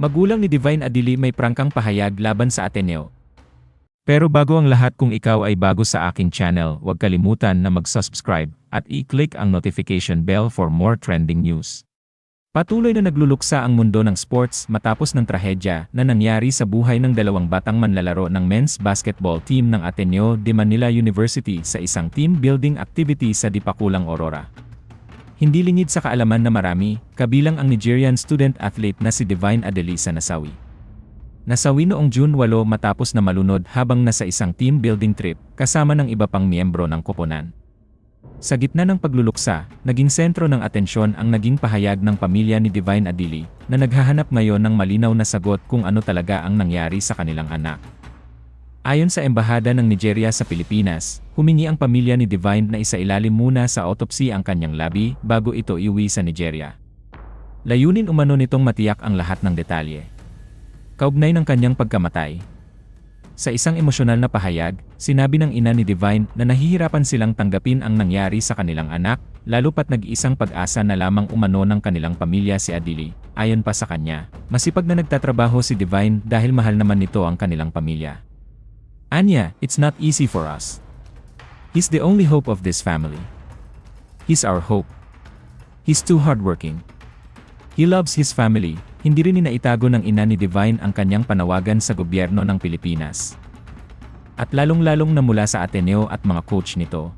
Magulang ni Divine Adili may prangkang pahayag laban sa Ateneo. Pero bago ang lahat, kung ikaw ay bago sa aking channel, huwag kalimutan na mag-subscribe at i-click ang notification bell for more trending news. Patuloy na nagluluksa ang mundo ng sports matapos ng trahedya na nangyari sa buhay ng dalawang batang manlalaro ng men's basketball team ng Ateneo de Manila University sa isang team building activity sa Dipakulang, Aurora. Hindi lingid sa kaalaman na marami, kabilang ang Nigerian student athlete na si Divine Adili sa nasawi. Nasawi noong June 8 matapos na malunod habang nasa isang team building trip kasama ng iba pang miyembro ng koponan. Sa gitna ng pagluluksa, naging sentro ng atensyon ang naging pahayag ng pamilya ni Divine Adili na naghahanap ngayon ng malinaw na sagot kung ano talaga ang nangyari sa kanilang anak. Ayon sa Embahada ng Nigeria sa Pilipinas, humingi ang pamilya ni Divine na isailalim muna sa autopsy ang kanyang labi bago ito iuwi sa Nigeria. Layunin umano nitong matiyak ang lahat ng detalye kaugnay ng kanyang pagkamatay. Sa isang emosyonal na pahayag, sinabi ng ina ni Divine na nahihirapan silang tanggapin ang nangyari sa kanilang anak, lalo pat nag-iisang pag-asa na lamang umano ng kanilang pamilya si Adili. Ayon pa sa kanya, masipag na nagtatrabaho si Divine dahil mahal naman nito ang kanilang pamilya. Anya, it's not easy for us. He's the only hope of this family. He's our hope. He's too hardworking. He loves his family. Hindi rin inaitago ng ina ni Divine ang kanyang panawagan sa gobyerno ng Pilipinas. At lalong-lalong na mula sa Ateneo at mga coach nito.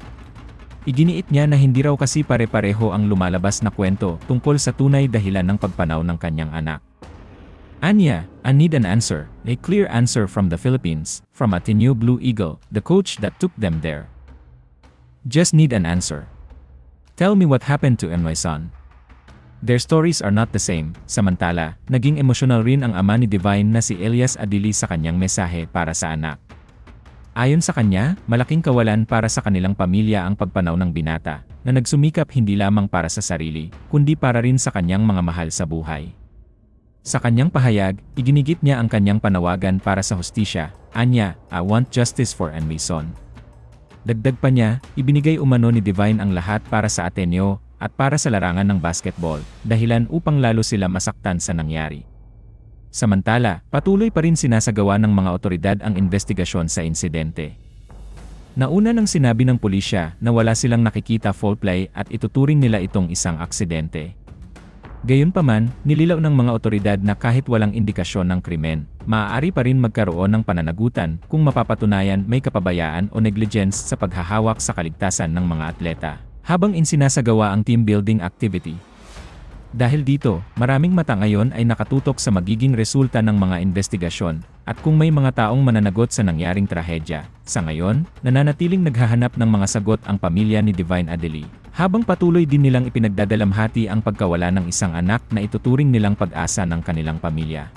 Iginiit niya na hindi raw kasi pare-pareho ang lumalabas na kwento tungkol sa tunay dahilan ng pagpanaw ng kanyang anak. Anya, I need an answer, a clear answer from the Philippines, from Ateneo Blue Eagle, the coach that took them there. Just need an answer. Tell me what happened to my son. Their stories are not the same. Samantala, naging emosyonal rin ang ama ni Divine na si Elias Adili sa kanyang mensahe para sa anak. Ayon sa kanya, malaking kawalan para sa kanilang pamilya ang pagpanaw ng binata, na nagsumikap hindi lamang para sa sarili, kundi para rin sa kanyang mga mahal sa buhay. Sa kanyang pahayag, iginigit niya ang kanyang panawagan para sa hustisya. Anya, I want justice for my son. Dagdag pa niya, ibinigay umano ni Divine ang lahat para sa Ateneo at para sa larangan ng basketball, dahilan upang lalo sila masaktan sa nangyari. Samantala, patuloy pa rin sinasagawa ng mga otoridad ang investigasyon sa insidente. Nauna nang sinabi ng pulisya na wala silang nakikita foul play at ituturing nila itong isang aksidente. Gayunpaman, nililaw ng mga otoridad na kahit walang indikasyon ng krimen, maaari pa rin magkaroon ng pananagutan kung mapapatunayan may kapabayaan o negligence sa paghahawak sa kaligtasan ng mga atleta, habang insinasagawa ang team building activity. Dahil dito, maraming mata ngayon ay nakatutok sa magiging resulta ng mga investigasyon, at kung may mga taong mananagot sa nangyaring trahedya. Sa ngayon, nananatiling naghahanap ng mga sagot ang pamilya ni Divine Adili, habang patuloy din nilang ipinagdadalamhati ang pagkawala ng isang anak na ituturing nilang pag-asa ng kanilang pamilya.